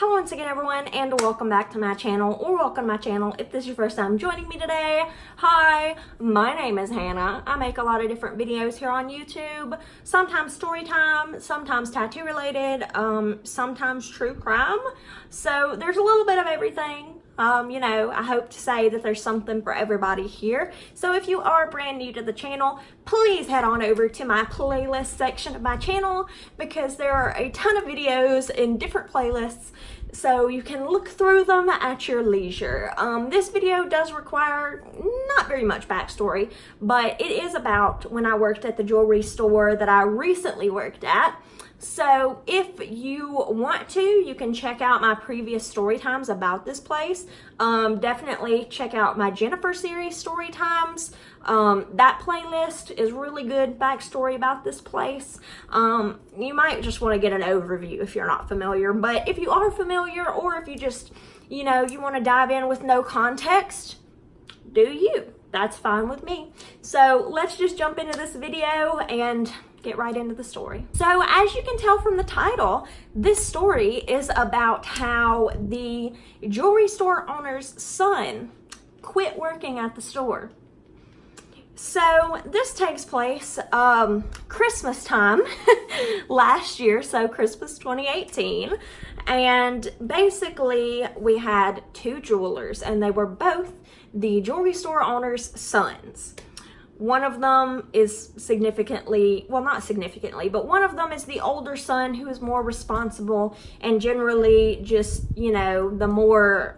Hi once again everyone, and welcome back to my channel, or welcome to my channel if this is your first time joining me today. Hi, my name is Hannah. I make a lot of different videos here on YouTube, sometimes story time, sometimes tattoo related, sometimes true crime. So there's a little bit of everything. I hope to say that there's something for everybody here. So if you are brand new to the channel, please head on over to my playlist section of my channel because there are a ton of videos in different playlists, so you can look through them at your leisure. This video does require not very much backstory, but it is about when I worked at the jewelry store that I recently worked at. So if you want to, you can check out my previous story times about this place. Definitely check out my Jennifer series story times. That playlist is really good backstory about this place. You might just want to get an overview if you're not familiar, but if you are familiar, or if you just, you want to dive in with no context, do you. That's fine with me. So let's just jump into this video and get right into the story. So as you can tell from the title, this story is about how the jewelry store owner's son quit working at the store. So this takes place Christmas time last year, so Christmas 2018. And basically we had two jewelers, and they were both the jewelry store owner's sons. One of them is not significantly, but one of them is the older son who is more responsible and generally just, the more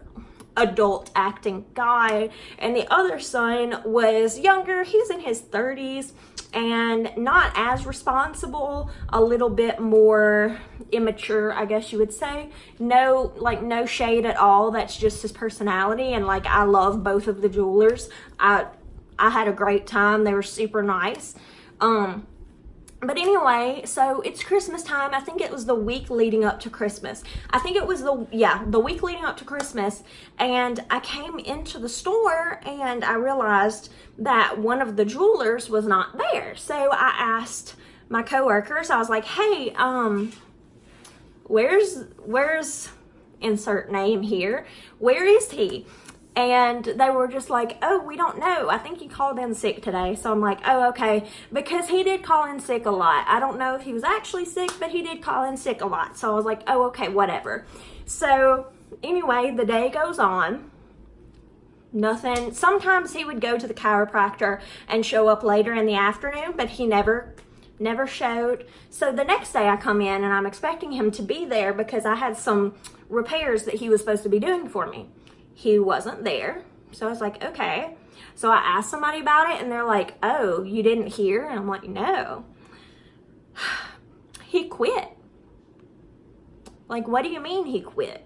adult acting guy. And the other son was younger. He's in his 30s and not as responsible, a little bit more immature, I guess you would say. No shade at all. That's just his personality. And I love both of the jewelers. I had a great time. They were super nice. But anyway, so it's Christmas time. I think it was the week leading up to Christmas. I think it was the week leading up to Christmas. And I came into the store and I realized that one of the jewelers was not there. So I asked my coworkers, I was like, hey, where's insert name here? Where is he? And they were just like, oh, we don't know. I think he called in sick today. So I'm like, oh, okay. Because he did call in sick a lot. I don't know if he was actually sick, but he did call in sick a lot. So I was like, oh, okay, whatever. So anyway, the day goes on. Nothing. Sometimes he would go to the chiropractor and show up later in the afternoon, but he never showed. So the next day I come in and I'm expecting him to be there because I had some repairs that he was supposed to be doing for me. He wasn't there. So I was like, okay. So I asked somebody about it and they're like, oh, you didn't hear? And I'm like, no. He quit. Like, what do you mean he quit?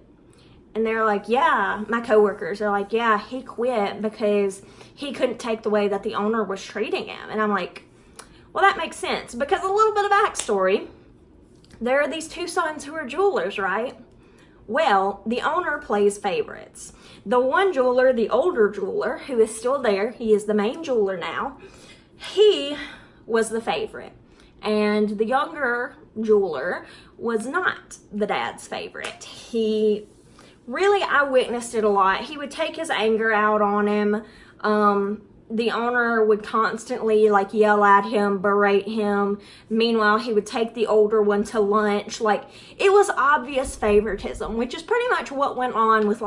And they're like, yeah, my coworkers are like, yeah, he quit because he couldn't take the way that the owner was treating him. And I'm like, well, that makes sense because a little bit of backstory. There are these two sons who are jewelers, right? Well, the owner plays favorites. The one jeweler, the older jeweler, who is still there, he is the main jeweler now, he was the favorite. And the younger jeweler was not the dad's favorite. I witnessed it a lot. He would take his anger out on him. The owner would constantly yell at him, berate him. Meanwhile, he would take the older one to lunch. It was obvious favoritism, which is pretty much what went on with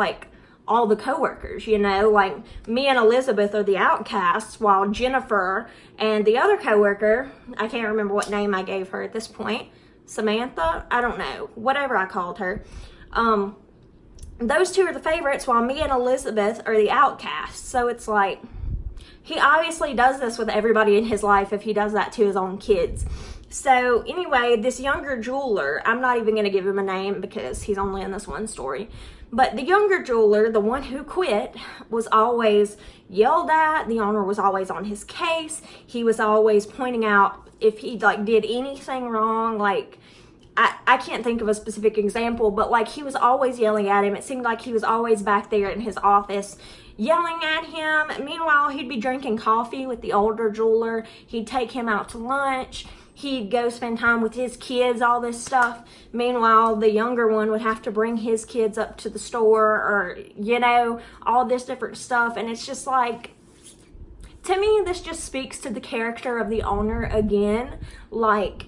all the coworkers, me and Elizabeth are the outcasts, while Jennifer and the other coworker, I can't remember what name I gave her at this point, Samantha, I don't know, whatever I called her. Those two are the favorites, while me and Elizabeth are the outcasts. So it's he obviously does this with everybody in his life if he does that to his own kids. So anyway, this younger jeweler, I'm not even going to give him a name because he's only in this one story. But the younger jeweler, the one who quit, was always yelled at. The owner was always on his case. He was always pointing out if he did anything wrong. I can't think of a specific example, but like he was always yelling at him. It seemed like he was always back there in his office yelling at him. Meanwhile, he'd be drinking coffee with the older jeweler. He'd take him out to lunch. He'd go spend time with his kids, all this stuff. Meanwhile, the younger one would have to bring his kids up to the store, or, you know, all this different stuff. And it's just like, to me, this just speaks to the character of the owner again. Like,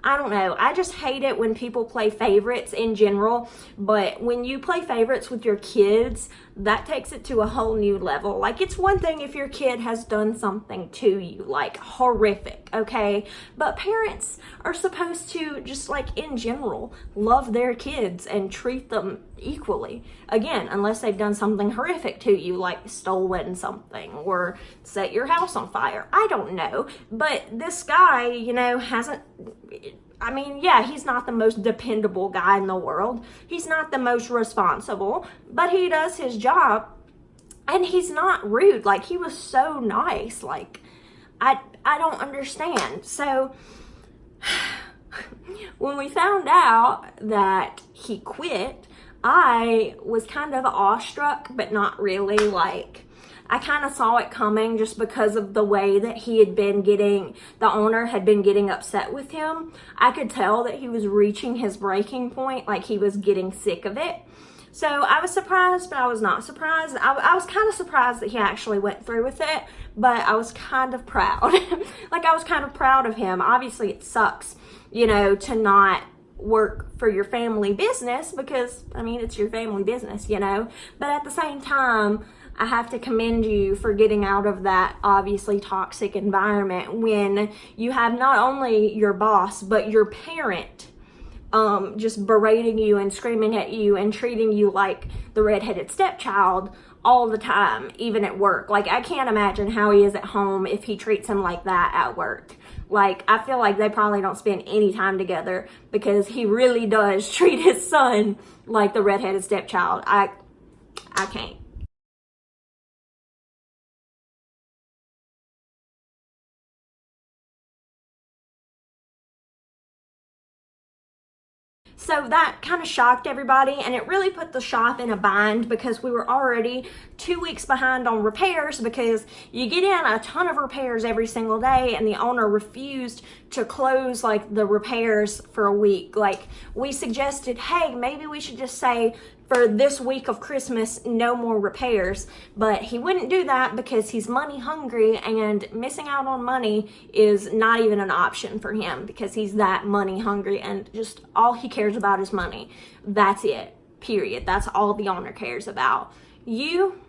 I don't know. I just hate it when people play favorites in general, but when you play favorites with your kids, that takes it to a whole new level. Like, it's one thing if your kid has done something to you, like horrific, okay? But parents are supposed to just, like, in general, love their kids and treat them equally. Again, unless they've done something horrific to you, like stolen something or set your house on fire. I don't know. But this guy, you know, hasn't... I mean, yeah, he's not the most dependable guy in the world. He's not the most responsible, but he does his job, and he's not rude. Like, he was so nice. Like, I don't understand. So, when we found out that he quit, I was kind of awestruck, but not really. Like, I kind of saw it coming just because of the way that he had been getting, the owner had been getting upset with him. I could tell that he was reaching his breaking point, like he was getting sick of it. So I was surprised, but I was not surprised. I was kind of surprised that he actually went through with it, but I was kind of proud. Like, I was kind of proud of him. Obviously, it sucks, you know, to not work for your family business because, I mean, it's your family business, you know. But at the same time, I have to commend you for getting out of that obviously toxic environment when you have not only your boss, but your parent just berating you and screaming at you and treating you like the redheaded stepchild all the time, even at work. Like, I can't imagine how he is at home if he treats him like that at work. Like, I feel like they probably don't spend any time together because he really does treat his son like the redheaded stepchild. I can't. So that kind of shocked everybody, and it really put the shop in a bind because we were already 2 weeks behind on repairs because you get in a ton of repairs every single day, and the owner refused to close like the repairs for a week. Like, we suggested, hey, maybe we should just say for this week of Christmas, no more repairs. But he wouldn't do that because he's money hungry, and missing out on money is not even an option for him because he's that money hungry, and just all he cares about is money. That's it, period. That's all the owner cares about. You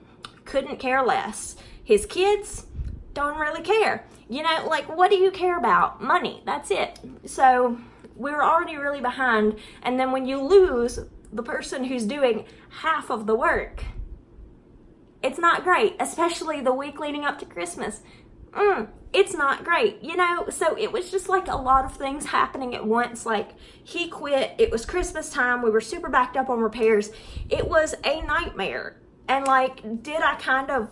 couldn't care less. His kids don't really care. You know, like, what do you care about? Money, that's it. So we were already really behind, and then when you lose the person who's doing half of the work, it's not great, especially the week leading up to Christmas. It's not great, you know. So it was just like a lot of things happening at once. Like, he quit, it was Christmas time, we were super backed up on repairs. It was a nightmare. And like, did I kind of,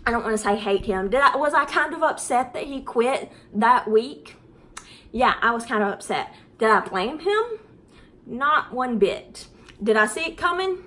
I don't want to say hate him, was I kind of upset that he quit that week? Yeah, I was kind of upset. Did I blame him? Not one bit. Did I see it coming?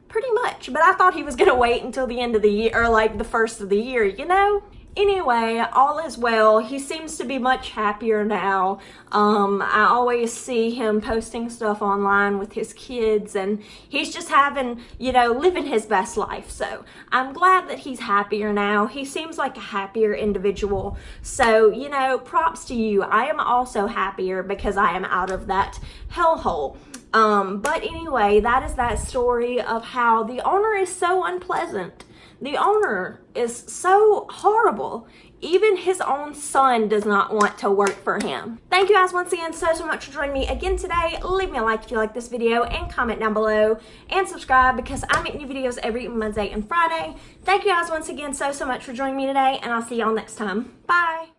Pretty much. But I thought he was going to wait until the end of the year, or like the first of the year, you know? Anyway, all is well. He seems to be much happier now. I always see him posting stuff online with his kids, and he's just having, you know, living his best life. So I'm glad that he's happier now. He seems like a happier individual. So, you know, props to you. I am also happier because I am out of that hellhole. But anyway, that is that story of how the owner is so unpleasant. The owner is so horrible. Even his own son does not want to work for him. Thank you guys once again so much for joining me again today. Leave me a like if you like this video, and comment down below, and subscribe because I make new videos every Monday and Friday. Thank you guys once again so much for joining me today, and I'll see y'all next time. Bye.